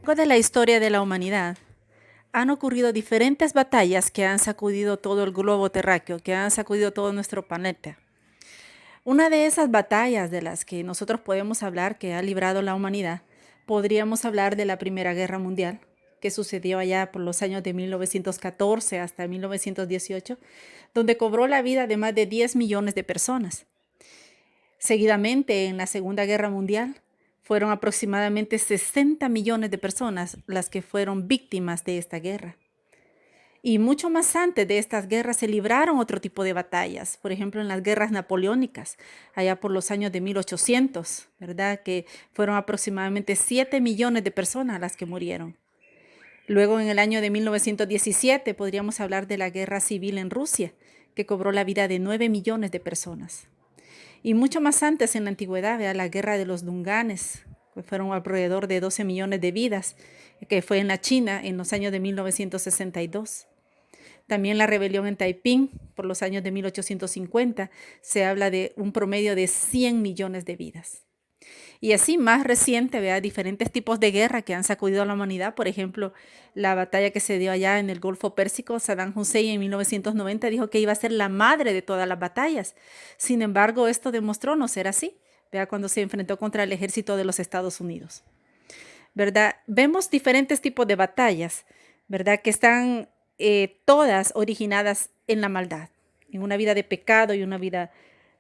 largo de la historia de la humanidad, han ocurrido diferentes batallas que han sacudido todo el globo terráqueo, que han sacudido todo nuestro planeta. Una de esas batallas de las que nosotros podemos hablar que ha librado la humanidad, podríamos hablar de la Primera Guerra Mundial, que sucedió allá por los años de 1914 hasta 1918, donde cobró la vida de más de 10 millones de personas. Seguidamente, en la Segunda Guerra Mundial, fueron aproximadamente 60 millones de personas las que fueron víctimas de esta guerra. Y mucho más antes de estas guerras se libraron otro tipo de batallas, por ejemplo en las guerras napoleónicas, allá por los años de 1800, ¿verdad? Que fueron aproximadamente 7 millones de personas las que murieron. Luego en el año de 1917 podríamos hablar de la guerra civil en Rusia, que cobró la vida de 9 millones de personas. Y mucho más antes en la antigüedad, ¿verdad? La guerra de los Dunganes, que fueron alrededor de 12 millones de vidas, que fue en la China en los años de 1962. También la rebelión en Taiping, por los años de 1850, se habla de un promedio de 100 millones de vidas. Y así más reciente, vea diferentes tipos de guerra que han sacudido a la humanidad. Por ejemplo, la batalla que se dio allá en el Golfo Pérsico, Saddam Hussein en 1990 dijo que iba a ser la madre de todas las batallas. Sin embargo, esto demostró no ser así, vea cuando se enfrentó contra el ejército de los Estados Unidos. ¿Verdad? Vemos diferentes tipos de batallas, ¿verdad? Que están todas originadas en la maldad, en una vida de pecado y una vida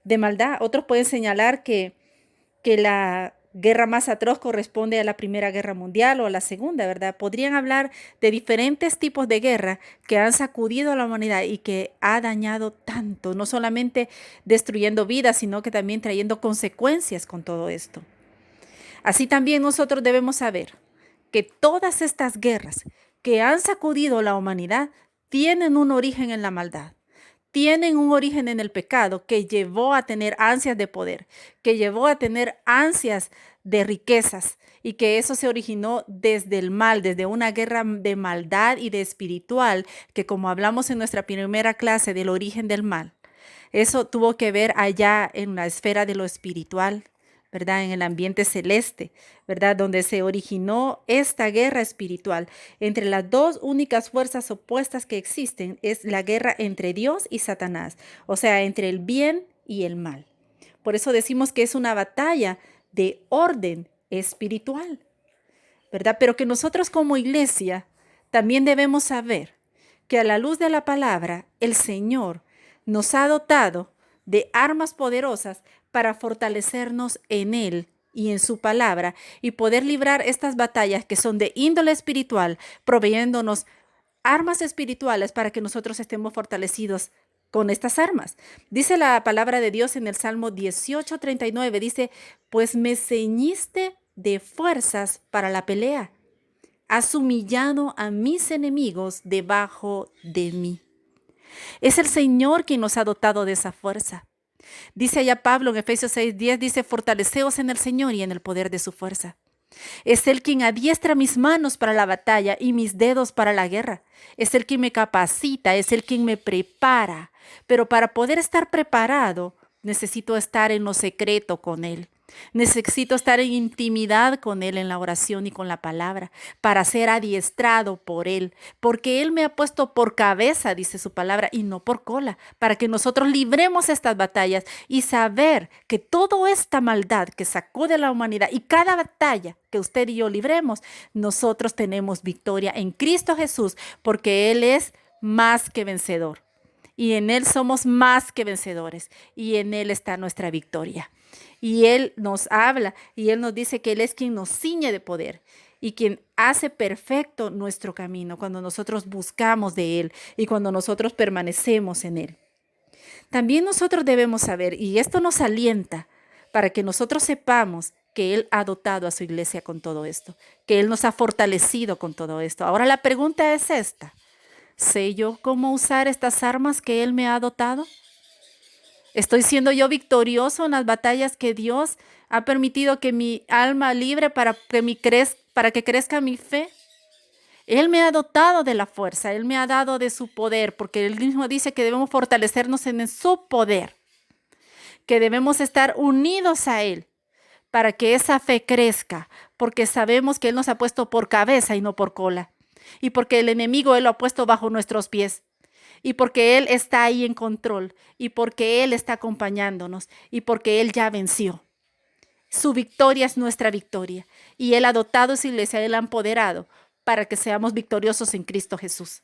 de maldad. Otros pueden señalar que la guerra más atroz corresponde a la Primera Guerra Mundial o a la Segunda, ¿verdad? Podrían hablar de diferentes tipos de guerra que han sacudido a la humanidad y que ha dañado tanto, no solamente destruyendo vidas, sino que también trayendo consecuencias con todo esto. Así también nosotros debemos saber que todas estas guerras que han sacudido a la humanidad tienen un origen en la maldad. Tienen un origen en el pecado que llevó a tener ansias de poder, que llevó a tener ansias de riquezas y que eso se originó desde el mal, desde una guerra de maldad y de espiritual, que como hablamos en nuestra primera clase del origen del mal, eso tuvo que ver allá en la esfera de lo espiritual, ¿verdad? En el ambiente celeste, ¿verdad? Donde se originó esta guerra espiritual. Entre las dos únicas fuerzas opuestas que existen es la guerra entre Dios y Satanás, o sea, entre el bien y el mal. Por eso decimos que es una batalla de orden espiritual, ¿verdad? Pero que nosotros como iglesia también debemos saber que a la luz de la palabra, el Señor nos ha dotado de armas poderosas para fortalecernos en Él y en su palabra y poder librar estas batallas que son de índole espiritual, proveyéndonos armas espirituales para que nosotros estemos fortalecidos con estas armas. Dice la palabra de Dios en el Salmo 18:39, dice, pues me ceñiste de fuerzas para la pelea. Has humillado a mis enemigos debajo de mí. Es el Señor quien nos ha dotado de esa fuerza. Dice allá Pablo en Efesios 6:10, dice, fortaleceos en el Señor y en el poder de su fuerza. Es Él quien adiestra mis manos para la batalla y mis dedos para la guerra. Es Él quien me capacita, es Él quien me prepara. Pero para poder estar preparado, necesito estar en lo secreto con Él. Necesito estar en intimidad con Él en la oración y con la palabra para ser adiestrado por Él, porque Él me ha puesto por cabeza, dice su palabra, y no por cola, para que nosotros libremos estas batallas y saber que toda esta maldad que sacude a la humanidad y cada batalla que usted y yo libremos, nosotros tenemos victoria en Cristo Jesús, porque Él es más que vencedor. Y en Él somos más que vencedores. Y en Él está nuestra victoria. Y Él nos habla y Él nos dice que Él es quien nos ciñe de poder y quien hace perfecto nuestro camino cuando nosotros buscamos de Él y cuando nosotros permanecemos en Él. También nosotros debemos saber, y esto nos alienta para que nosotros sepamos que Él ha dotado a su iglesia con todo esto, que Él nos ha fortalecido con todo esto. Ahora la pregunta es esta. ¿Sé yo cómo usar estas armas que Él me ha dotado? ¿Estoy siendo yo victorioso en las batallas que Dios ha permitido que mi alma libre para que crezca mi fe? Él me ha dotado de la fuerza, Él me ha dado de su poder, porque Él mismo dice que debemos fortalecernos en su poder, que debemos estar unidos a Él para que esa fe crezca, porque sabemos que Él nos ha puesto por cabeza y no por cola, y porque el enemigo Él lo ha puesto bajo nuestros pies, y porque Él está ahí en control, y porque Él está acompañándonos, y porque Él ya venció. Su victoria es nuestra victoria, y Él ha dotado a su iglesia, Él ha empoderado para que seamos victoriosos en Cristo Jesús,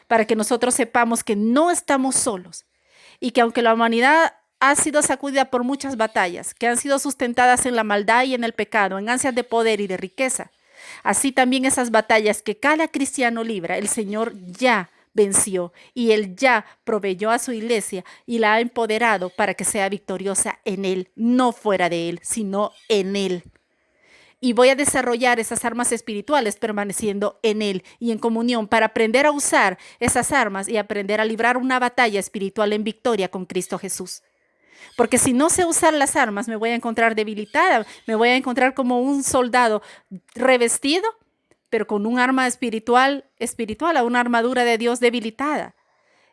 para que nosotros sepamos que no estamos solos, y que aunque la humanidad ha sido sacudida por muchas batallas, que han sido sustentadas en la maldad y en el pecado, en ansias de poder y de riqueza, así también esas batallas que cada cristiano libra, el Señor ya venció y Él ya proveyó a su iglesia y la ha empoderado para que sea victoriosa en Él, no fuera de Él, sino en Él. Y voy a desarrollar esas armas espirituales permaneciendo en Él y en comunión para aprender a usar esas armas y aprender a librar una batalla espiritual en victoria con Cristo Jesús. Porque si no sé usar las armas, me voy a encontrar debilitada, me voy a encontrar como un soldado revestido, pero con un arma espiritual, una armadura de Dios debilitada.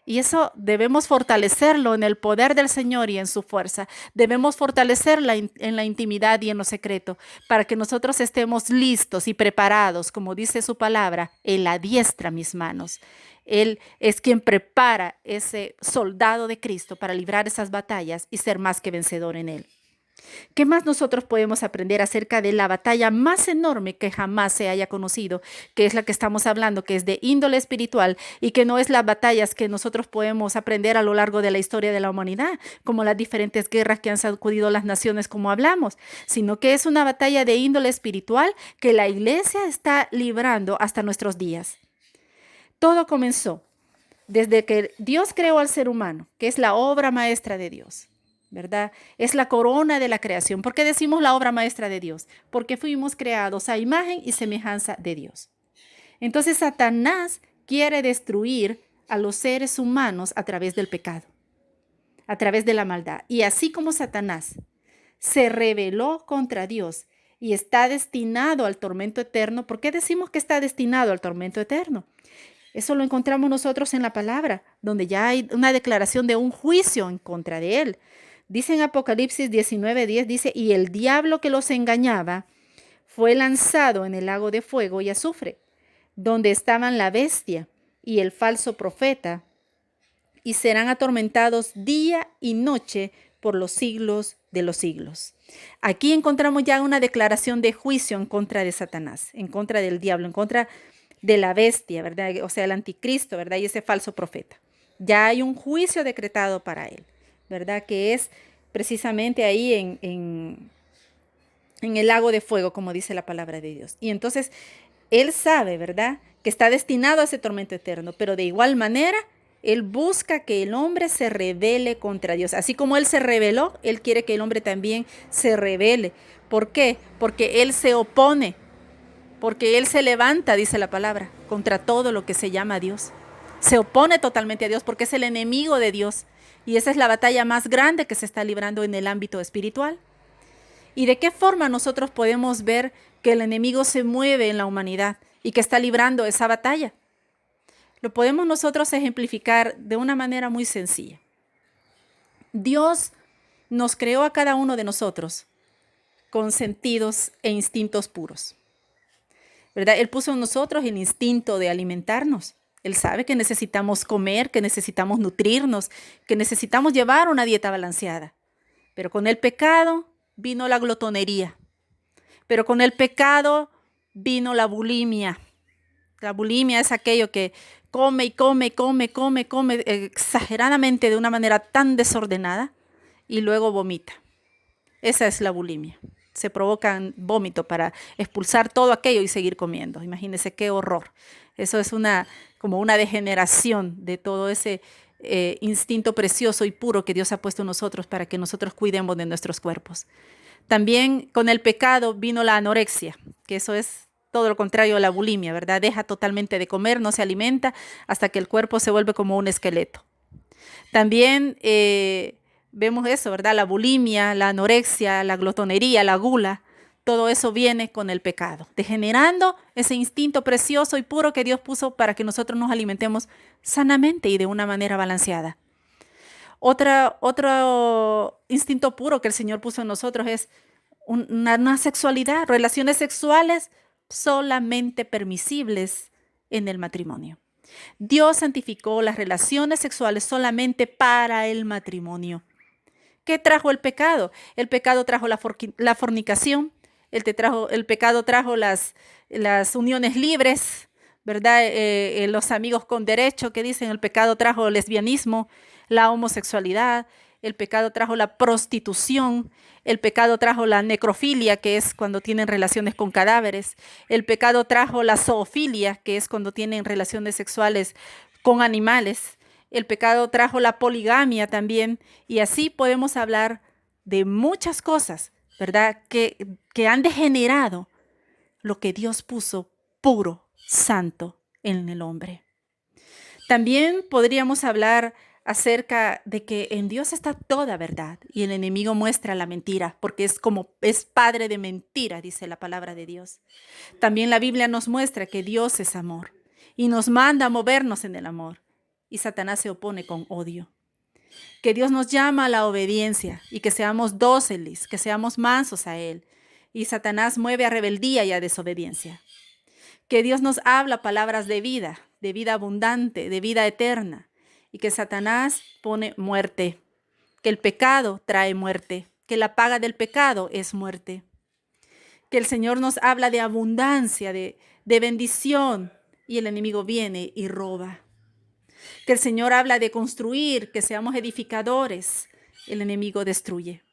Y eso debemos fortalecerlo en el poder del Señor y en su fuerza. Debemos fortalecerla en la intimidad y en lo secreto, para que nosotros estemos listos y preparados, como dice su palabra, Él adiestra mis manos. Él es quien prepara ese soldado de Cristo para librar esas batallas y ser más que vencedor en Él. ¿Qué más nosotros podemos aprender acerca de la batalla más enorme que jamás se haya conocido, que es la que estamos hablando, que es de índole espiritual y que no es las batallas que nosotros podemos aprender a lo largo de la historia de la humanidad, como las diferentes guerras que han sacudido las naciones como hablamos, sino que es una batalla de índole espiritual que la iglesia está librando hasta nuestros días? Todo comenzó desde que Dios creó al ser humano, que es la obra maestra de Dios, ¿verdad? Es la corona de la creación. ¿Por qué decimos la obra maestra de Dios? Porque fuimos creados a imagen y semejanza de Dios. Entonces Satanás quiere destruir a los seres humanos a través del pecado, a través de la maldad. Y así como Satanás se rebeló contra Dios y está destinado al tormento eterno, ¿por qué decimos que está destinado al tormento eterno? Eso lo encontramos nosotros en la palabra, donde ya hay una declaración de un juicio en contra de él. Dice en Apocalipsis 19:10, dice, y el diablo que los engañaba fue lanzado en el lago de fuego y azufre, donde estaban la bestia y el falso profeta, y serán atormentados día y noche por los siglos de los siglos. Aquí encontramos ya una declaración de juicio en contra de Satanás, en contra del diablo, en contra de la bestia, ¿verdad? O sea, el anticristo, ¿verdad? Y ese falso profeta. Ya hay un juicio decretado para él, ¿verdad? Que es precisamente ahí en el lago de fuego, como dice la palabra de Dios. Y entonces, él sabe, ¿verdad? Que está destinado a ese tormento eterno, pero de igual manera, él busca que el hombre se rebele contra Dios. Así como él se rebeló, él quiere que el hombre también se rebele. ¿Por qué? Porque él se opone. Porque él se levanta, dice la palabra, contra todo lo que se llama Dios. Se opone totalmente a Dios porque es el enemigo de Dios. Y esa es la batalla más grande que se está librando en el ámbito espiritual. ¿Y de qué forma nosotros podemos ver que el enemigo se mueve en la humanidad y que está librando esa batalla? Lo podemos nosotros ejemplificar de una manera muy sencilla. Dios nos creó a cada uno de nosotros con sentidos e instintos puros, ¿verdad? Él puso en nosotros el instinto de alimentarnos. Él sabe que necesitamos comer, que necesitamos nutrirnos, que necesitamos llevar una dieta balanceada. Pero con el pecado vino la glotonería. Pero con el pecado vino la bulimia. La bulimia es aquello que come y come, come exageradamente de una manera tan desordenada y luego vomita. Esa es la bulimia. Se provocan vómito para expulsar todo aquello y seguir comiendo. Imagínense qué horror. Eso es como una degeneración de todo ese instinto precioso y puro que Dios ha puesto en nosotros para que nosotros cuidemos de nuestros cuerpos. También con el pecado vino la anorexia, que eso es todo lo contrario a la bulimia, ¿verdad? Deja totalmente de comer, no se alimenta hasta que el cuerpo se vuelve como un esqueleto. También vemos eso, ¿verdad? La bulimia, la anorexia, la glotonería, la gula, todo eso viene con el pecado, degenerando ese instinto precioso y puro que Dios puso para que nosotros nos alimentemos sanamente y de una manera balanceada. Otro instinto puro que el Señor puso en nosotros es una sexualidad, relaciones sexuales solamente permisibles en el matrimonio. Dios santificó las relaciones sexuales solamente para el matrimonio. ¿Qué trajo el pecado? El pecado trajo la fornicación, el pecado trajo las uniones libres, ¿verdad? Los amigos con derecho que dicen el pecado trajo el lesbianismo, la homosexualidad, el pecado trajo la prostitución, el pecado trajo la necrofilia, que es cuando tienen relaciones con cadáveres, el pecado trajo la zoofilia, que es cuando tienen relaciones sexuales con animales, el pecado trajo la poligamia también, y así podemos hablar de muchas cosas, ¿verdad? Que han degenerado lo que Dios puso puro, santo en el hombre. También podríamos hablar acerca de que en Dios está toda verdad y el enemigo muestra la mentira, porque es padre de mentira, dice la palabra de Dios. También la Biblia nos muestra que Dios es amor y nos manda a movernos en el amor, y Satanás se opone con odio. Que Dios nos llama a la obediencia y que seamos dóciles, que seamos mansos a Él, y Satanás mueve a rebeldía y a desobediencia. Que Dios nos habla palabras de vida abundante, de vida eterna, y que Satanás pone muerte, que el pecado trae muerte, que la paga del pecado es muerte. Que el Señor nos habla de abundancia, de bendición, y el enemigo viene y roba. Que el Señor habla de construir, que seamos edificadores, el enemigo destruye.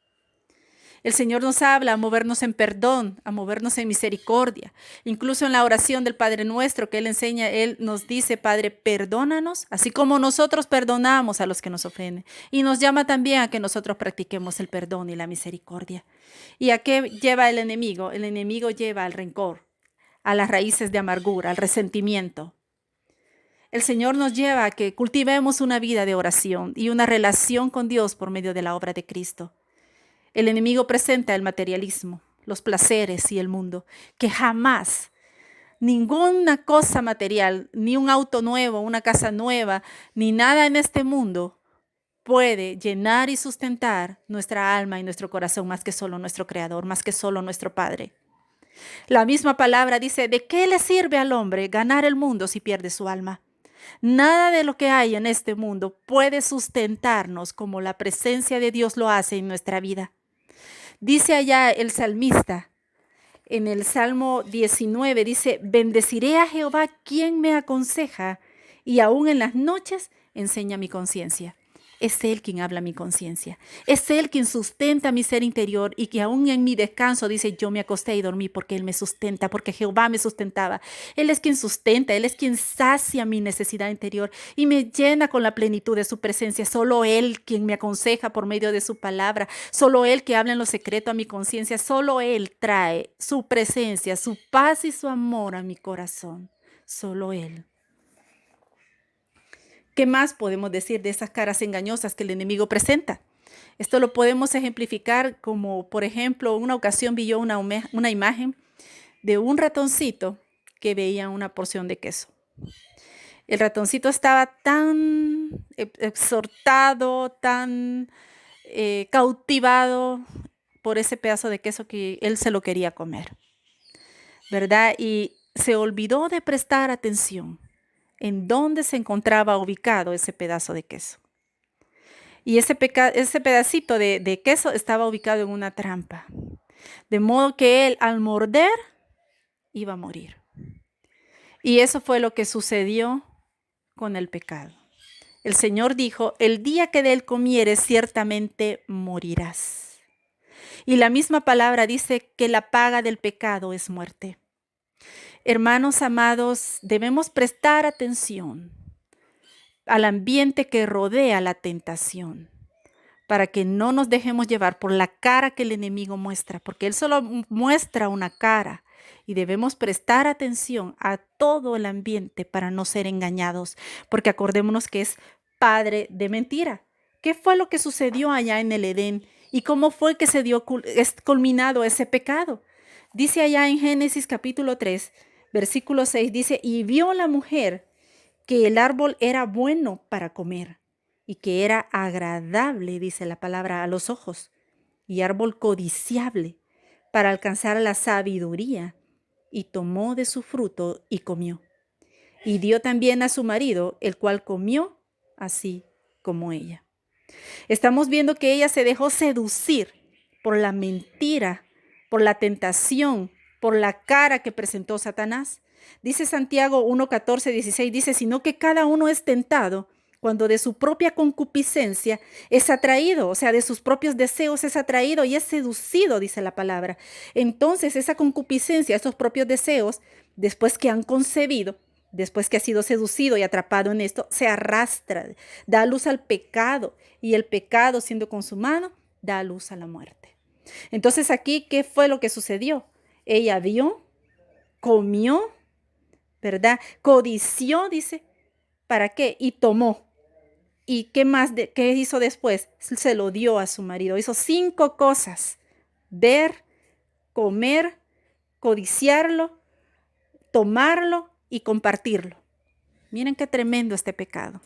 El Señor nos habla a movernos en perdón, a movernos en misericordia. Incluso en la oración del Padre Nuestro que Él enseña, Él nos dice: Padre, perdónanos, así como nosotros perdonamos a los que nos ofenden. Y nos llama también a que nosotros practiquemos el perdón y la misericordia. ¿Y a qué lleva el enemigo? El enemigo lleva al rencor, a las raíces de amargura, al resentimiento. El Señor nos lleva a que cultivemos una vida de oración y una relación con Dios por medio de la obra de Cristo. El enemigo presenta el materialismo, los placeres y el mundo, que jamás, ninguna cosa material, ni un auto nuevo, una casa nueva, ni nada en este mundo puede llenar y sustentar nuestra alma y nuestro corazón más que solo nuestro Creador, más que solo nuestro Padre. La misma palabra dice: ¿de qué le sirve al hombre ganar el mundo si pierde su alma? Nada de lo que hay en este mundo puede sustentarnos como la presencia de Dios lo hace en nuestra vida. Dice allá el salmista, en el Salmo 19, dice: bendeciré a Jehová quien me aconseja, y aún en las noches enseña mi conciencia. Es Él quien habla mi conciencia. Es Él quien sustenta mi ser interior, y que aún en mi descanso dice: yo me acosté y dormí porque Él me sustenta, porque Jehová me sustentaba. Él es quien sustenta, Él es quien sacia mi necesidad interior y me llena con la plenitud de su presencia. Solo Él quien me aconseja por medio de su palabra. Solo Él que habla en lo secreto a mi conciencia. Solo Él trae su presencia, su paz y su amor a mi corazón. Solo Él. ¿Qué más podemos decir de esas caras engañosas que el enemigo presenta? Esto lo podemos ejemplificar como, por ejemplo, una ocasión vi yo una imagen de un ratoncito que veía una porción de queso. El ratoncito estaba tan exhortado, tan cautivado por ese pedazo de queso que él se lo quería comer, ¿verdad? Y se olvidó de prestar atención en dónde se encontraba ubicado ese pedazo de queso. Y ese pedacito de queso estaba ubicado en una trampa, de modo que él, al morder, iba a morir. Y eso fue lo que sucedió con el pecado. El Señor dijo: el día que de él comieres, ciertamente morirás. Y la misma palabra dice que la paga del pecado es muerte. Hermanos amados, debemos prestar atención al ambiente que rodea la tentación, para que no nos dejemos llevar por la cara que el enemigo muestra, porque él solo muestra una cara, y debemos prestar atención a todo el ambiente para no ser engañados, porque acordémonos que es padre de mentira. ¿Qué fue lo que sucedió allá en el Edén? ¿Y cómo fue que se dio culminado ese pecado? Dice allá en Génesis capítulo 3, versículo 6, dice: y vio la mujer que el árbol era bueno para comer y que era agradable, dice la palabra, a los ojos, y árbol codiciable para alcanzar la sabiduría, y tomó de su fruto y comió. Y dio también a su marido, el cual comió así como ella. Estamos viendo que ella se dejó seducir por la mentira, por la tentación, por la cara que presentó Satanás. Dice Santiago 1:14-16, dice, sino que cada uno es tentado cuando de su propia concupiscencia es atraído, o sea, de sus propios deseos es atraído y es seducido, dice la palabra. Entonces, esa concupiscencia, esos propios deseos, después que han concebido, después que ha sido seducido y atrapado en esto, se arrastra, da luz al pecado, y el pecado, siendo consumado, da luz a la muerte. Entonces aquí, ¿qué fue lo que sucedió? Ella vio, comió, ¿verdad? Codició, dice, ¿para qué? Y tomó. ¿Y qué más? ¿Qué hizo después? Se lo dio a su marido. Hizo 5 cosas: ver, comer, codiciarlo, tomarlo y compartirlo. Miren qué tremendo este pecado.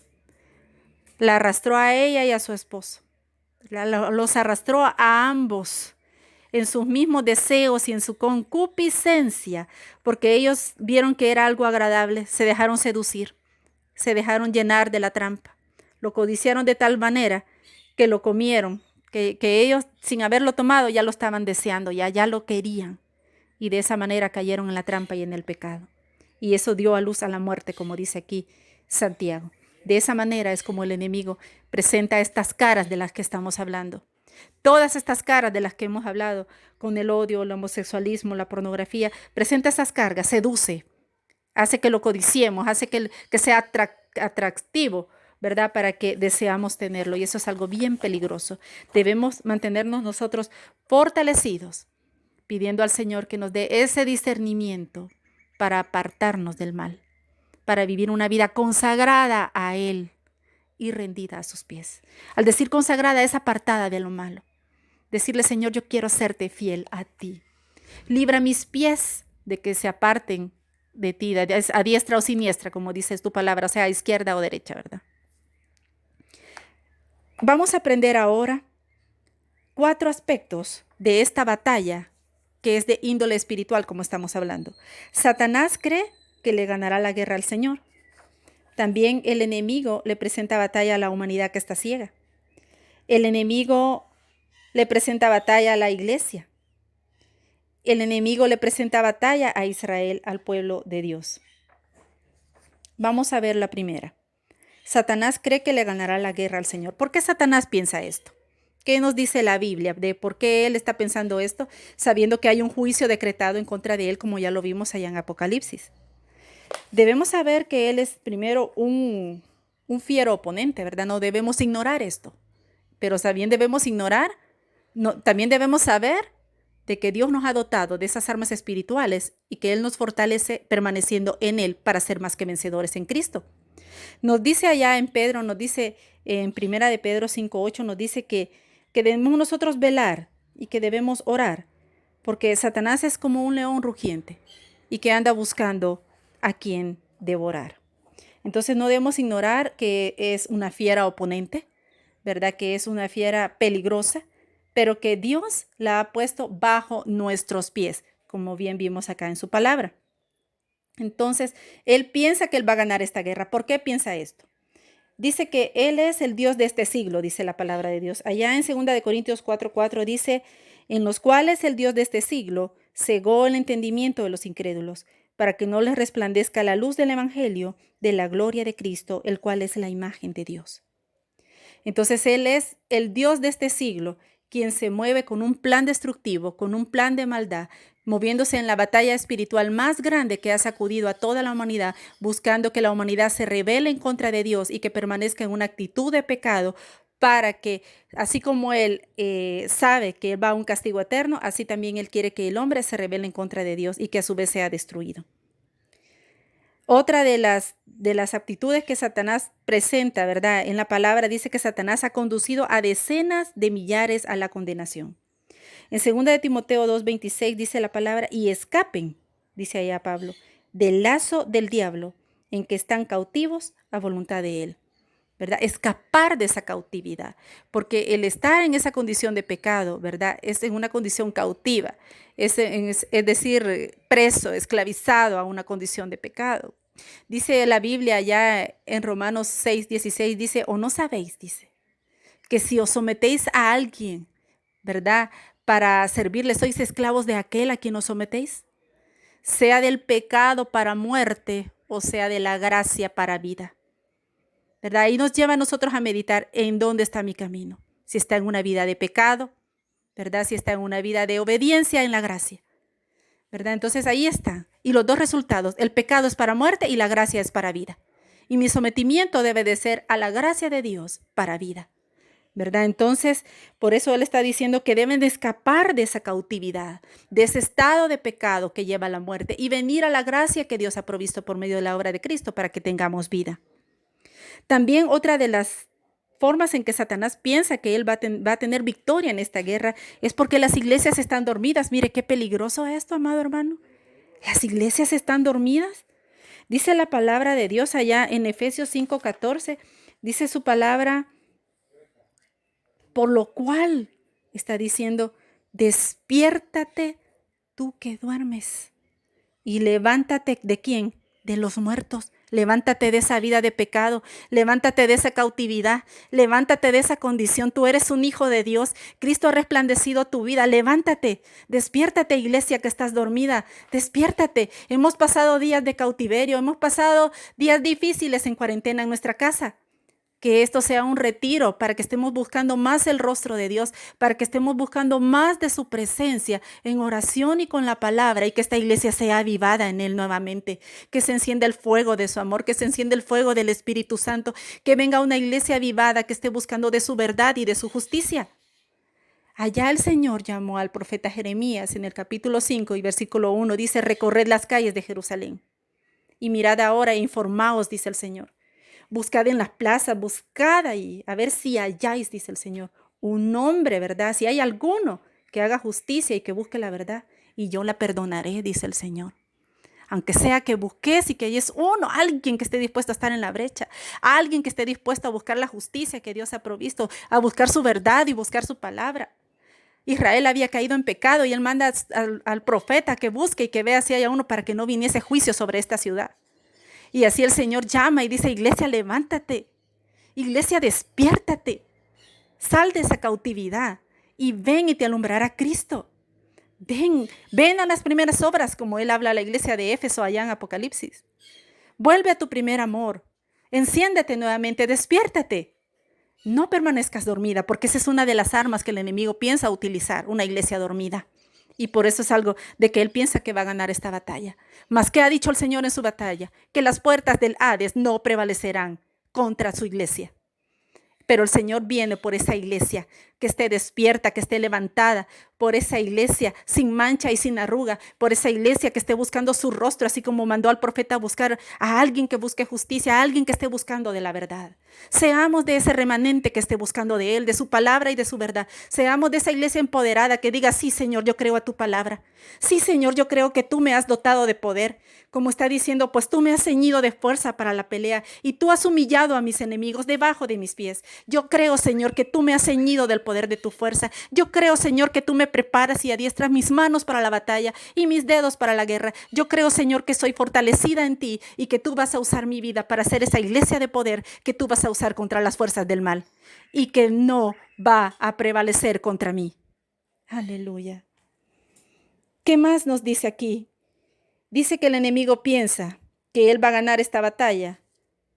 La arrastró a ella y a su esposo. Los arrastró a ambos en sus mismos deseos y en su concupiscencia, porque ellos vieron que era algo agradable, se dejaron seducir, se dejaron llenar de la trampa, lo codiciaron de tal manera que lo comieron, que ellos sin haberlo tomado ya lo estaban deseando, ya lo querían, y de esa manera cayeron en la trampa y en el pecado. Y eso dio a luz a la muerte, como dice aquí Santiago. De esa manera es como el enemigo presenta estas caras de las que estamos hablando. Todas estas caras de las que hemos hablado, con el odio, el homosexualismo, la pornografía, presenta esas cargas, seduce, hace que lo codiciemos, hace que sea atractivo, ¿verdad? Para que deseamos tenerlo. Y eso es algo bien peligroso. Debemos mantenernos nosotros fortalecidos, pidiendo al Señor que nos dé ese discernimiento para apartarnos del mal, para vivir una vida consagrada a Él y rendida a sus pies. Al decir consagrada es apartada de lo malo. Decirle, Señor, yo quiero serte fiel a ti. Libra mis pies de que se aparten de ti, a diestra o siniestra, como dices tu palabra, o sea, a izquierda o derecha, ¿verdad? Vamos a aprender ahora 4 aspectos de esta batalla que es de índole espiritual, como estamos hablando. Satanás cree que le ganará la guerra al Señor. También el enemigo le presenta batalla a la humanidad que está ciega. El enemigo le presenta batalla a la iglesia. El enemigo le presenta batalla a Israel, al pueblo de Dios. Vamos a ver la primera. Satanás cree que le ganará la guerra al Señor. ¿Por qué Satanás piensa esto? ¿Qué nos dice la Biblia de por qué él está pensando esto, sabiendo que hay un juicio decretado en contra de él, como ya lo vimos allá en Apocalipsis? Debemos saber que él es primero un fiero oponente, ¿verdad? No debemos ignorar esto. Pero también debemos también debemos saber de que Dios nos ha dotado de esas armas espirituales y que Él nos fortalece permaneciendo en Él para ser más que vencedores en Cristo. Nos dice allá en Pedro, nos dice en Primera de Pedro 5:8, nos dice que debemos nosotros velar y que debemos orar, porque Satanás es como un león rugiente y que anda buscando a quien devorar. Entonces no debemos ignorar que es una fiera oponente, ¿verdad? Que es una fiera peligrosa, pero que Dios la ha puesto bajo nuestros pies, como bien vimos acá en su palabra. Entonces, él piensa que él va a ganar esta guerra. ¿Por qué piensa esto? Dice que él es el Dios de este siglo, dice la palabra de Dios. Allá en 2 Corintios 4:4 dice, en los cuales el Dios de este siglo cegó el entendimiento de los incrédulos, para que no les resplandezca la luz del evangelio de la gloria de Cristo, el cual es la imagen de Dios. Entonces él es el Dios de este siglo, quien se mueve con un plan destructivo, con un plan de maldad, moviéndose en la batalla espiritual más grande que ha sacudido a toda la humanidad, buscando que la humanidad se rebele en contra de Dios y que permanezca en una actitud de pecado, para que, así como Él sabe que va a un castigo eterno, así también Él quiere que el hombre se rebele en contra de Dios y que a su vez sea destruido. Otra de las aptitudes que Satanás presenta, ¿verdad? En la palabra dice que Satanás ha conducido a decenas de millares a la condenación. En 2 de Timoteo 2:26 dice la palabra, y escapen, dice allá Pablo, del lazo del diablo, en que están cautivos a voluntad de él. ¿verdad? Escapar de esa cautividad, porque el estar en esa condición de pecado, ¿verdad? Es en una condición cautiva, es decir, preso, esclavizado a una condición de pecado. Dice la Biblia ya en Romanos 6:16, dice, o no sabéis, dice, que si os sometéis a alguien, ¿verdad? Para servirle, sois esclavos de aquel a quien os sometéis, sea del pecado para muerte o sea de la gracia para vida. ¿Verdad? Y nos lleva a nosotros a meditar en dónde está mi camino. Si está en una vida de pecado, ¿verdad? Si está en una vida de obediencia en la gracia, ¿verdad? Entonces ahí está. Y los dos resultados, el pecado es para muerte y la gracia es para vida. Y mi sometimiento debe de ser a la gracia de Dios para vida, ¿verdad? Entonces, por eso Él está diciendo que deben de escapar de esa cautividad, de ese estado de pecado que lleva a la muerte y venir a la gracia que Dios ha provisto por medio de la obra de Cristo para que tengamos vida. También otra de las formas en que Satanás piensa que él va a tener victoria en esta guerra es porque las iglesias están dormidas. Mire qué peligroso esto, amado hermano. Las iglesias están dormidas. Dice la palabra de Dios allá en Efesios 5:14, dice su palabra, por lo cual está diciendo, despiértate tú que duermes y levántate. ¿De quién? De los muertos. Levántate de esa vida de pecado, levántate de esa cautividad, levántate de esa condición. Tú eres un hijo de Dios, Cristo ha resplandecido tu vida, levántate, despiértate, iglesia que estás dormida, despiértate. Hemos pasado días de cautiverio, hemos pasado días difíciles en cuarentena en nuestra casa. Que esto sea un retiro para que estemos buscando más el rostro de Dios, para que estemos buscando más de su presencia en oración y con la palabra y que esta iglesia sea avivada en Él nuevamente, que se encienda el fuego de su amor, que se encienda el fuego del Espíritu Santo, que venga una iglesia avivada que esté buscando de su verdad y de su justicia. Allá el Señor llamó al profeta Jeremías en el capítulo 5 y versículo 1, dice, recorred las calles de Jerusalén y mirad ahora e informaos, dice el Señor. Buscad en las plazas, buscad ahí, a ver si halláis, dice el Señor, un hombre, ¿verdad? Si hay alguno que haga justicia y que busque la verdad, y yo la perdonaré, dice el Señor. Aunque sea que busques y que hayas uno, alguien que esté dispuesto a estar en la brecha, alguien que esté dispuesto a buscar la justicia que Dios ha provisto, a buscar su verdad y buscar su palabra. Israel había caído en pecado y él manda al profeta que busque y que vea si hay uno para que no viniese juicio sobre esta ciudad. Y así el Señor llama y dice, iglesia, levántate. Iglesia, despiértate. Sal de esa cautividad y ven y te alumbrará Cristo. Ven a las primeras obras, como Él habla a la iglesia de Éfeso allá en Apocalipsis. Vuelve a tu primer amor. Enciéndete nuevamente, despiértate. No permanezcas dormida, porque esa es una de las armas que el enemigo piensa utilizar, una iglesia dormida. Y por eso es algo de que él piensa que va a ganar esta batalla. Mas, ¿qué ha dicho el Señor en su batalla? Que las puertas del Hades no prevalecerán contra su iglesia. Pero el Señor viene por esa iglesia que esté despierta, que esté levantada, por esa iglesia sin mancha y sin arruga, por esa iglesia que esté buscando su rostro, así como mandó al profeta a buscar a alguien que busque justicia, a alguien que esté buscando de la verdad. Seamos de ese remanente que esté buscando de Él, de su palabra y de su verdad. Seamos de esa iglesia empoderada que diga, sí, Señor, yo creo a tu palabra. Sí, Señor, yo creo que tú me has dotado de poder. Como está diciendo, pues tú me has ceñido de fuerza para la pelea y tú has humillado a mis enemigos debajo de mis pies. Yo creo, Señor, que tú me has ceñido del poder de tu fuerza. Yo creo, Señor, que tú me preparas y adiestras mis manos para la batalla y mis dedos para la guerra. Yo creo, Señor, que soy fortalecida en ti y que tú vas a usar mi vida para hacer esa iglesia de poder que tú vas a usar contra las fuerzas del mal y que no va a prevalecer contra mí. Aleluya. ¿Qué más nos dice aquí? Dice que el enemigo piensa que él va a ganar esta batalla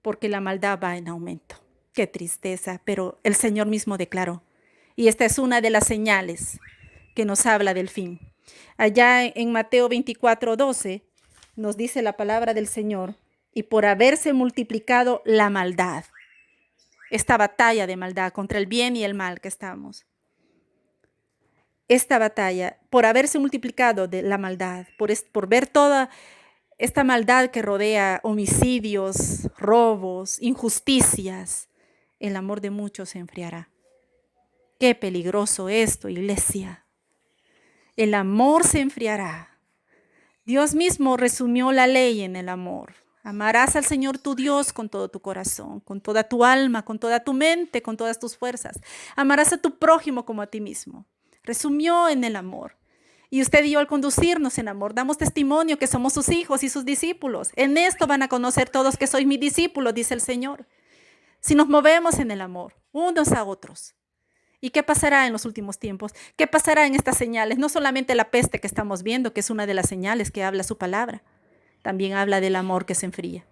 porque la maldad va en aumento. Qué tristeza, pero el Señor mismo declaró. Y esta es una de las señales que nos habla del fin. Allá en Mateo 24:12 nos dice la palabra del Señor, y por haberse multiplicado la maldad, esta batalla de maldad contra el bien y el mal que estamos. Esta batalla, por haberse multiplicado de la maldad, por ver toda esta maldad que rodea homicidios, robos, injusticias, el amor de muchos se enfriará. Qué peligroso esto, iglesia. El amor se enfriará. Dios mismo resumió la ley en el amor. Amarás al Señor tu Dios con todo tu corazón, con toda tu alma, con toda tu mente, con todas tus fuerzas. Amarás a tu prójimo como a ti mismo. Resumió en el amor. Y usted y yo al conducirnos en amor, damos testimonio que somos sus hijos y sus discípulos. En esto van a conocer todos que sois mis discípulos, dice el Señor. Si nos movemos en el amor, unos a otros. ¿Y qué pasará en los últimos tiempos? ¿Qué pasará en estas señales? No solamente la peste que estamos viendo, que es una de las señales que habla su palabra. También habla del amor que se enfría.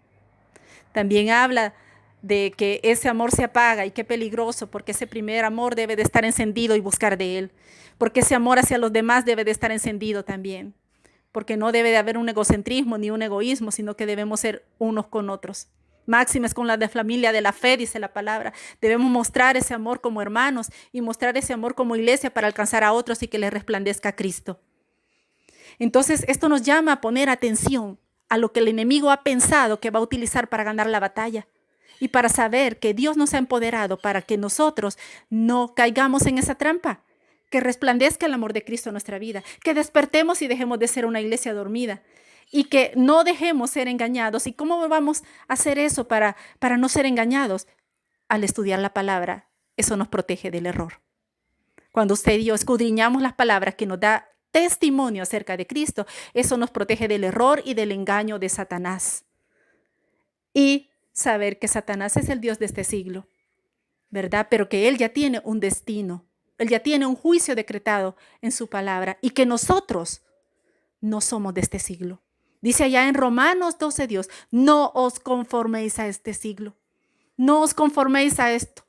También habla de que ese amor se apaga y qué peligroso, porque ese primer amor debe de estar encendido y buscar de él. Porque ese amor hacia los demás debe de estar encendido también. Porque no debe de haber un egocentrismo ni un egoísmo, sino que debemos ser unos con otros. Máximas con la de familia de la fe, dice la palabra. Debemos mostrar ese amor como hermanos y mostrar ese amor como iglesia para alcanzar a otros y que les resplandezca a Cristo. Entonces, esto nos llama a poner atención a lo que el enemigo ha pensado que va a utilizar para ganar la batalla y para saber que Dios nos ha empoderado para que nosotros no caigamos en esa trampa, que resplandezca el amor de Cristo en nuestra vida, que despertemos y dejemos de ser una iglesia dormida y que no dejemos ser engañados. ¿Y cómo vamos a hacer eso para no ser engañados? Al estudiar la palabra, eso nos protege del error. Cuando usted y yo escudriñamos las palabras que nos da testimonio acerca de Cristo, eso nos protege del error y del engaño de Satanás. Y saber que Satanás es el Dios de este siglo, ¿verdad? Pero que él ya tiene un destino, él ya tiene un juicio decretado en su palabra y que nosotros no somos de este siglo. Dice allá en Romanos 12, Dios, no os conforméis a este siglo, no os conforméis a esto.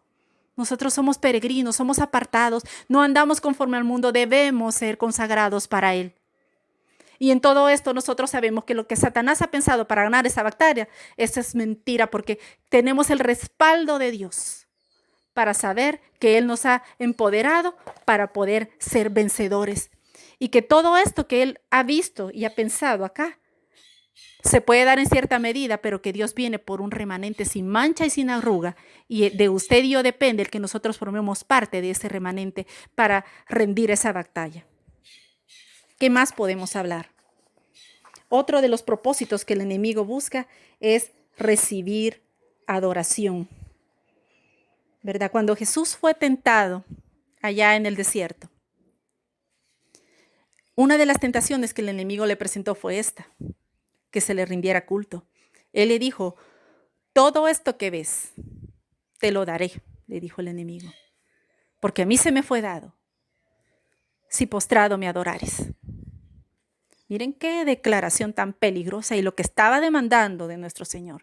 Nosotros somos peregrinos, somos apartados, no andamos conforme al mundo, debemos ser consagrados para Él. Y en todo esto nosotros sabemos que lo que Satanás ha pensado para ganar esa batalla, eso es mentira, porque tenemos el respaldo de Dios para saber que Él nos ha empoderado para poder ser vencedores. Y que todo esto que Él ha visto y ha pensado acá, se puede dar en cierta medida, pero que Dios viene por un remanente sin mancha y sin arruga. Y de usted y yo depende el que nosotros formemos parte de ese remanente para rendir esa batalla. ¿Qué más podemos hablar? Otro de los propósitos que el enemigo busca es recibir adoración. ¿Verdad? Cuando Jesús fue tentado allá en el desierto, una de las tentaciones que el enemigo le presentó fue esta, que se le rindiera culto. Él le dijo, todo esto que ves, te lo daré, le dijo el enemigo, porque a mí se me fue dado, si postrado me adorares. Miren qué declaración tan peligrosa y lo que estaba demandando de nuestro Señor,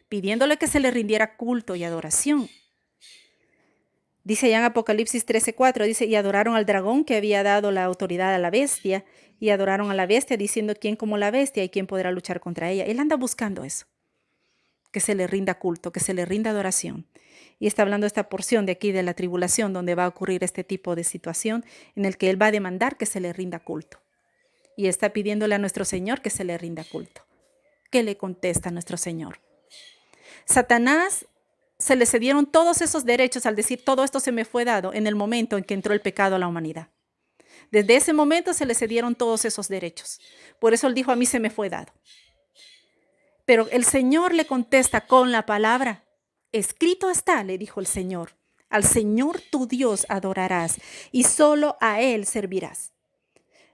pidiéndole que se le rindiera culto y adoración. Dice allá en Apocalipsis 13:4, dice, y adoraron al dragón que había dado la autoridad a la bestia, y adoraron a la bestia diciendo, ¿quién como la bestia y quién podrá luchar contra ella? Él anda buscando eso, que se le rinda culto, que se le rinda adoración. Y está hablando esta porción de aquí de la tribulación, donde va a ocurrir este tipo de situación en el que Él va a demandar que se le rinda culto. Y está pidiéndole a nuestro Señor que se le rinda culto. ¿Qué le contesta a nuestro Señor? Satanás se le cedieron todos esos derechos al decir todo esto se me fue dado en el momento en que entró el pecado a la humanidad. Desde ese momento se le cedieron todos esos derechos. Por eso él dijo, a mí se me fue dado. Pero el Señor le contesta con la palabra. Escrito está, le dijo el Señor, al Señor tu Dios adorarás y solo a Él servirás.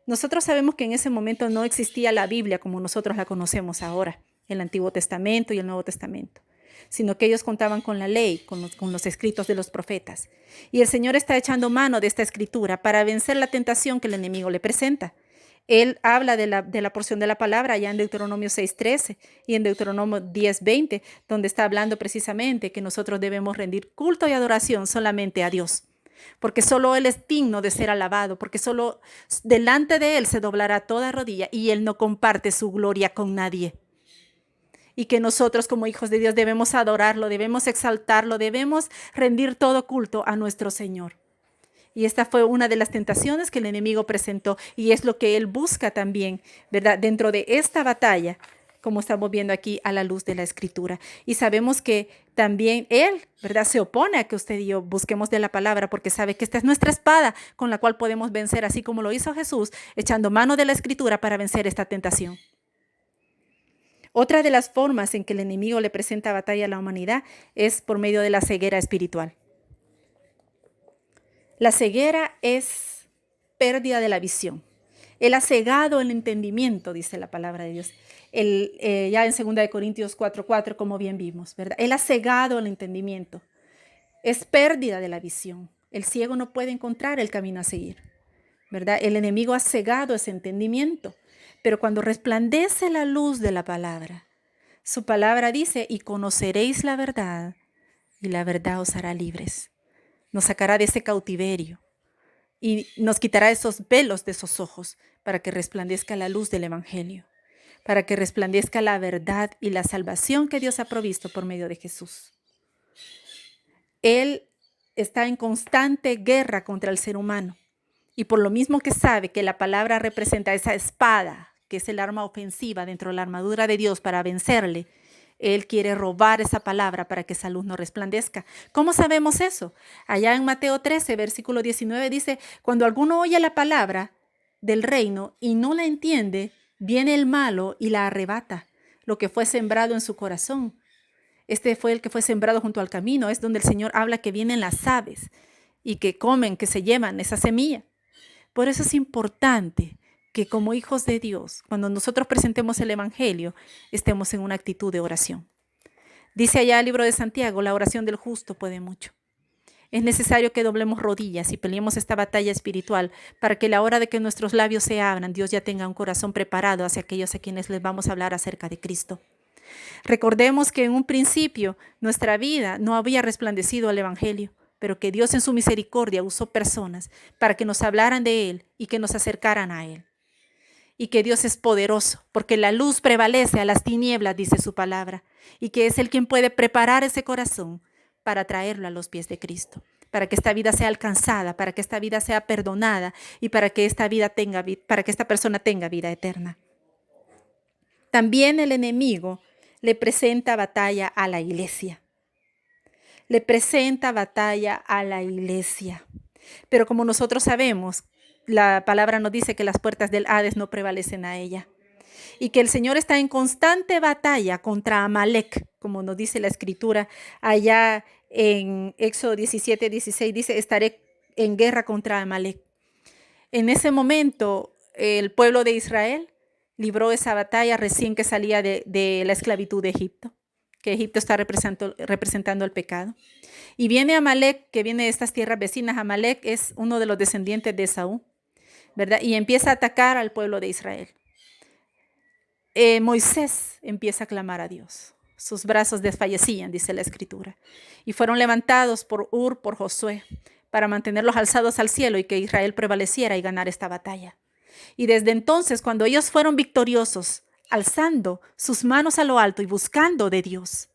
Nosotros sabemos que en ese momento no existía la Biblia como nosotros la conocemos ahora, el Antiguo Testamento y el Nuevo Testamento, sino que ellos contaban con la ley, con los escritos de los profetas. Y el Señor está echando mano de esta escritura para vencer la tentación que el enemigo le presenta. Él habla de la porción de la palabra allá en Deuteronomio 6:13 y en Deuteronomio 10:20, donde está hablando precisamente que nosotros debemos rendir culto y adoración solamente a Dios, porque solo Él es digno de ser alabado, porque solo delante de Él se doblará toda rodilla y Él no comparte su gloria con nadie. Y que nosotros como hijos de Dios debemos adorarlo, debemos exaltarlo, debemos rendir todo culto a nuestro Señor. Y esta fue una de las tentaciones que el enemigo presentó y es lo que él busca también, ¿verdad? Dentro de esta batalla, como estamos viendo aquí a la luz de la Escritura. Y sabemos que también él, ¿verdad? Se opone a que usted y yo busquemos de la palabra porque sabe que esta es nuestra espada con la cual podemos vencer, así como lo hizo Jesús, echando mano de la Escritura para vencer esta tentación. Otra de las formas en que el enemigo le presenta batalla a la humanidad es por medio de la ceguera espiritual. La ceguera es pérdida de la visión. Él ha cegado el entendimiento, dice la palabra de Dios. Ya en 2 Corintios 4:4, como bien vimos, ¿verdad? Él ha cegado el entendimiento. Es pérdida de la visión. El ciego no puede encontrar el camino a seguir, ¿verdad? El enemigo ha cegado ese entendimiento. Pero cuando resplandece la luz de la palabra, su palabra dice, y conoceréis la verdad, y la verdad os hará libres. Nos sacará de ese cautiverio y nos quitará esos velos de esos ojos para que resplandezca la luz del Evangelio, para que resplandezca la verdad y la salvación que Dios ha provisto por medio de Jesús. Él está en constante guerra contra el ser humano y por lo mismo que sabe que la palabra representa esa espada, que es el arma ofensiva dentro de la armadura de Dios para vencerle, él quiere robar esa palabra para que esa luz no resplandezca. ¿Cómo sabemos eso? Allá en Mateo 13, versículo 19 dice, cuando alguno oye la palabra del reino y no la entiende, viene el malo y la arrebata, lo que fue sembrado en su corazón. Este fue el que fue sembrado junto al camino, es donde el Señor habla que vienen las aves y que comen, que se llevan esa semilla. Por eso es importante que como hijos de Dios, cuando nosotros presentemos el Evangelio, estemos en una actitud de oración. Dice allá el libro de Santiago, la oración del justo puede mucho. Es necesario que doblemos rodillas y peleemos esta batalla espiritual para que a la hora de que nuestros labios se abran, Dios ya tenga un corazón preparado hacia aquellos a quienes les vamos a hablar acerca de Cristo. Recordemos que en un principio nuestra vida no había resplandecido al Evangelio, pero que Dios en su misericordia usó personas para que nos hablaran de Él y que nos acercaran a Él. Y que Dios es poderoso, porque la luz prevalece a las tinieblas, dice su palabra, y que es Él quien puede preparar ese corazón para traerlo a los pies de Cristo, para que esta vida sea alcanzada, para que esta vida sea perdonada y para que esta persona tenga vida eterna. También el enemigo le presenta batalla a la iglesia. Le presenta batalla a la iglesia. Pero como nosotros sabemos, la palabra nos dice que las puertas del Hades no prevalecen a ella. Y que el Señor está en constante batalla contra Amalek, como nos dice la Escritura. Allá en Éxodo 17:16 dice, estaré en guerra contra Amalek. En ese momento, el pueblo de Israel libró esa batalla recién que salía de la esclavitud de Egipto, que Egipto está representando el pecado. Y viene Amalek, que viene de estas tierras vecinas. Amalek es uno de los descendientes de Esaú, ¿verdad? Y empieza a atacar al pueblo de Israel. Moisés empieza a clamar a Dios. Sus brazos desfallecían, dice la Escritura, y fueron levantados por Ur, por Josué, para mantenerlos alzados al cielo y que Israel prevaleciera y ganara esta batalla. Y desde entonces, cuando ellos fueron victoriosos, alzando sus manos a lo alto y buscando de Dios,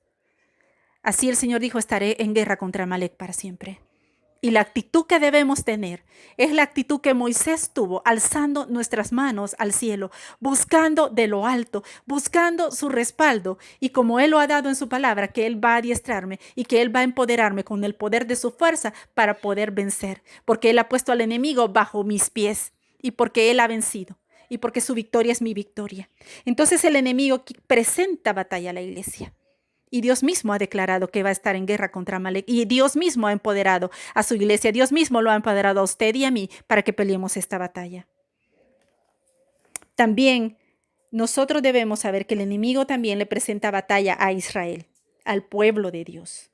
así el Señor dijo, estaré en guerra contra Amalek para siempre. Y la actitud que debemos tener es la actitud que Moisés tuvo, alzando nuestras manos al cielo, buscando de lo alto, buscando su respaldo. Y como Él lo ha dado en su palabra, que Él va a adiestrarme y que Él va a empoderarme con el poder de su fuerza para poder vencer. Porque Él ha puesto al enemigo bajo mis pies y porque Él ha vencido y porque su victoria es mi victoria. Entonces el enemigo presenta batalla a la iglesia. Y Dios mismo ha declarado que va a estar en guerra contra Amalek. Y Dios mismo ha empoderado a su iglesia. Dios mismo lo ha empoderado a usted y a mí para que peleemos esta batalla. También nosotros debemos saber que el enemigo también le presenta batalla a Israel, al pueblo de Dios.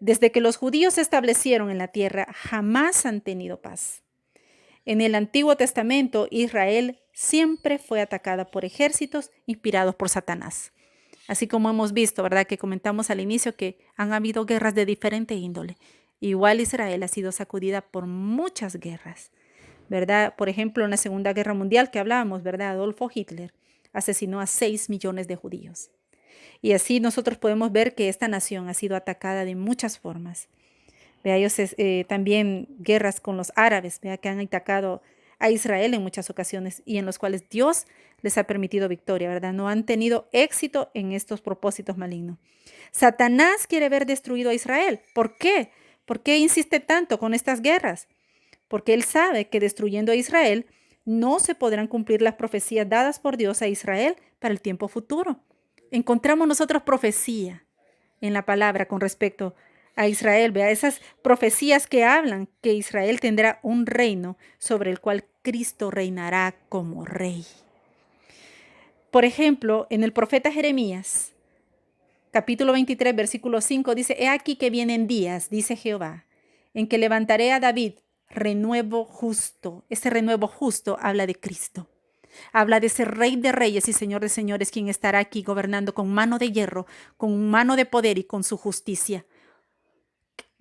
Desde que los judíos se establecieron en la tierra, jamás han tenido paz. En el Antiguo Testamento, Israel siempre fue atacada por ejércitos inspirados por Satanás. Así como hemos visto, ¿verdad? Que comentamos al inicio que han habido guerras de diferente índole. Igual Israel ha sido sacudida por muchas guerras, ¿verdad? Por ejemplo, en la Segunda Guerra Mundial que hablábamos, ¿verdad? Adolfo Hitler asesinó a 6 millones de judíos. Y así nosotros podemos ver que esta nación ha sido atacada de muchas formas. Vea, ellos también guerras con los árabes, vea, que han atacado a Israel en muchas ocasiones y en los cuales Dios les ha permitido victoria, ¿verdad? No han tenido éxito en estos propósitos malignos. Satanás quiere ver destruido a Israel. ¿Por qué? ¿Por qué insiste tanto con estas guerras? Porque él sabe que destruyendo a Israel no se podrán cumplir las profecías dadas por Dios a Israel para el tiempo futuro. Encontramos nosotros profecía en la palabra con respecto a Israel. Vea, esas profecías que hablan que Israel tendrá un reino sobre el cual Cristo reinará como rey. Por ejemplo, en el profeta Jeremías, capítulo 23, versículo 5, dice: He aquí que vienen días, dice Jehová, en que levantaré a David renuevo justo. Ese renuevo justo habla de Cristo. Habla de ese Rey de reyes y Señor de señores, quien estará aquí gobernando con mano de hierro, con mano de poder y con su justicia.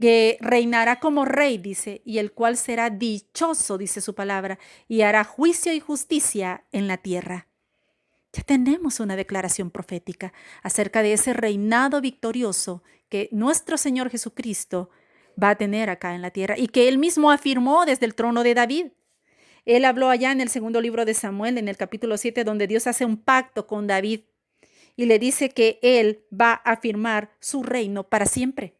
Que reinará como rey, dice, y el cual será dichoso, dice su palabra, y hará juicio y justicia en la tierra. Ya tenemos una declaración profética acerca de ese reinado victorioso que nuestro Señor Jesucristo va a tener acá en la tierra y que él mismo afirmó desde el trono de David. Él habló allá en el segundo libro de Samuel, en el capítulo 7, donde Dios hace un pacto con David y le dice que él va a afirmar su reino para siempre.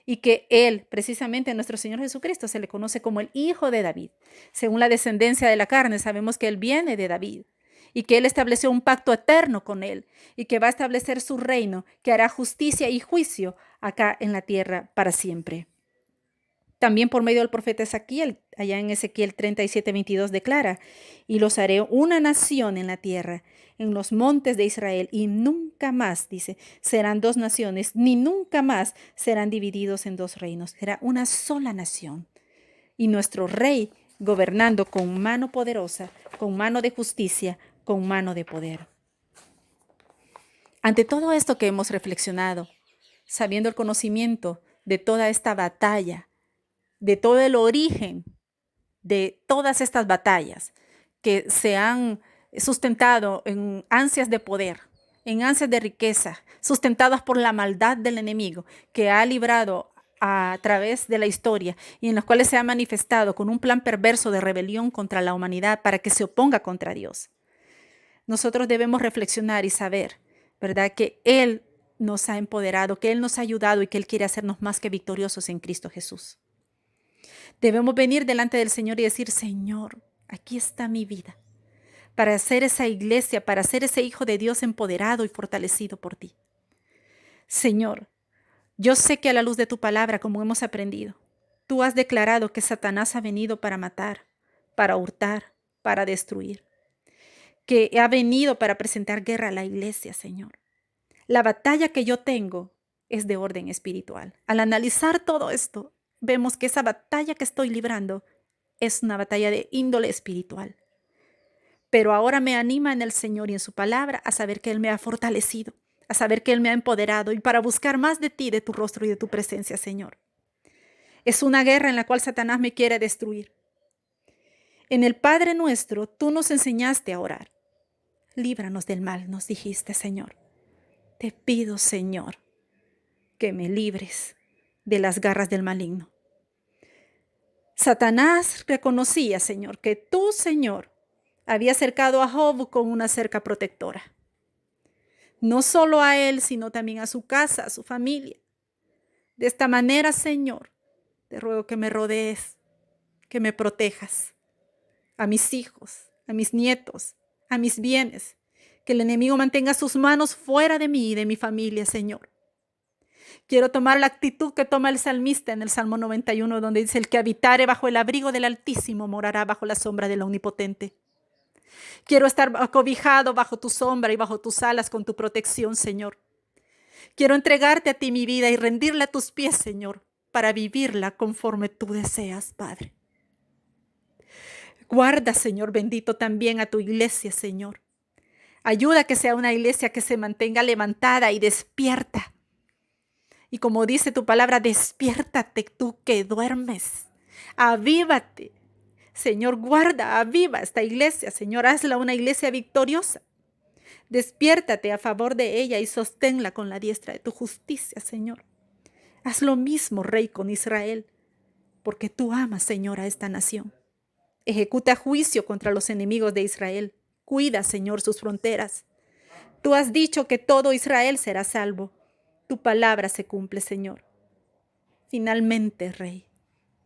Y que él, precisamente nuestro Señor Jesucristo, se le conoce como el Hijo de David. Según la descendencia de la carne, sabemos que él viene de David y que él estableció un pacto eterno con él y que va a establecer su reino, que hará justicia y juicio acá en la tierra para siempre. También por medio del profeta Ezequiel, allá en Ezequiel 37:22 declara: y los haré una nación en la tierra, en los montes de Israel, y nunca más, dice, serán dos naciones, ni nunca más serán divididos en dos reinos. Será una sola nación. Y nuestro rey gobernando con mano poderosa, con mano de justicia, con mano de poder. Ante todo esto que hemos reflexionado, sabiendo el conocimiento de toda esta batalla, de todo el origen de todas estas batallas que se han sustentado en ansias de poder, en ansias de riqueza, sustentadas por la maldad del enemigo que ha librado a través de la historia y en los cuales se ha manifestado con un plan perverso de rebelión contra la humanidad para que se oponga contra Dios. Nosotros debemos reflexionar y saber, ¿verdad?, que Él nos ha empoderado, que Él nos ha ayudado y que Él quiere hacernos más que victoriosos en Cristo Jesús. Debemos venir delante del Señor y decir: Señor, aquí está mi vida, para hacer esa iglesia, para ser ese hijo de Dios empoderado y fortalecido por ti. Señor, yo sé que a la luz de tu palabra, como hemos aprendido, tú has declarado que Satanás ha venido para matar, para hurtar, para destruir, que ha venido para presentar guerra a la iglesia, Señor. La batalla que yo tengo es de orden espiritual. Al analizar todo esto, vemos que esa batalla que estoy librando es una batalla de índole espiritual. Pero ahora me anima en el Señor y en su palabra a saber que Él me ha fortalecido, a saber que Él me ha empoderado y para buscar más de ti, de tu rostro y de tu presencia, Señor. Es una guerra en la cual Satanás me quiere destruir. En el Padre nuestro, tú nos enseñaste a orar. Líbranos del mal, nos dijiste, Señor. Te pido, Señor, que me libres de las garras del maligno. Satanás reconocía, Señor, que tú, Señor, había cercado a Job con una cerca protectora. No solo a él, sino también a su casa, a su familia. De esta manera, Señor, te ruego que me rodees, que me protejas, a mis hijos, a mis nietos, a mis bienes, que el enemigo mantenga sus manos fuera de mí y de mi familia, Señor. Quiero tomar la actitud que toma el salmista en el Salmo 91, donde dice: el que habitare bajo el abrigo del Altísimo morará bajo la sombra del Omnipotente. Quiero estar acobijado bajo tu sombra y bajo tus alas con tu protección, Señor. Quiero entregarte a ti mi vida y rendirla a tus pies, Señor, para vivirla conforme tú deseas, Padre. Guarda, Señor bendito, también a tu iglesia, Señor. Ayuda a que sea una iglesia que se mantenga levantada y despierta. Y como dice tu palabra, despiértate tú que duermes. Avívate. Señor, guarda, aviva esta iglesia. Señor, hazla una iglesia victoriosa. Despiértate a favor de ella y sosténla con la diestra de tu justicia, Señor. Haz lo mismo, Rey, con Israel, porque tú amas, Señor, a esta nación. Ejecuta juicio contra los enemigos de Israel. Cuida, Señor, sus fronteras. Tú has dicho que todo Israel será salvo. Tu palabra se cumple, Señor. Finalmente, Rey,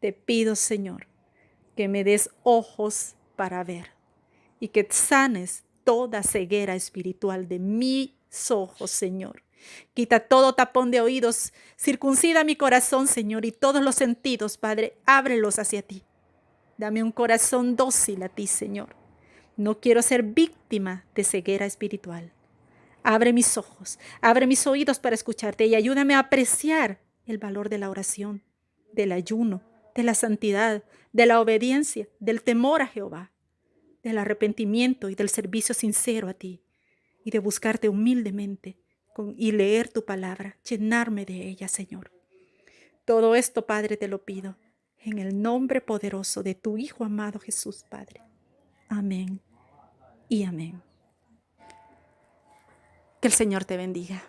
te pido, Señor, que me des ojos para ver y que sanes toda ceguera espiritual de mis ojos, Señor. Quita todo tapón de oídos, circuncida mi corazón, Señor, y todos los sentidos, Padre, ábrelos hacia ti. Dame un corazón dócil a ti, Señor. No quiero ser víctima de ceguera espiritual. Abre mis ojos, abre mis oídos para escucharte y ayúdame a apreciar el valor de la oración, del ayuno, de la santidad, de la obediencia, del temor a Jehová, del arrepentimiento y del servicio sincero a ti, y de buscarte humildemente y leer tu palabra, llenarme de ella, Señor. Todo esto, Padre, te lo pido en el nombre poderoso de tu Hijo amado Jesús, Padre. Amén y amén. Que el Señor te bendiga.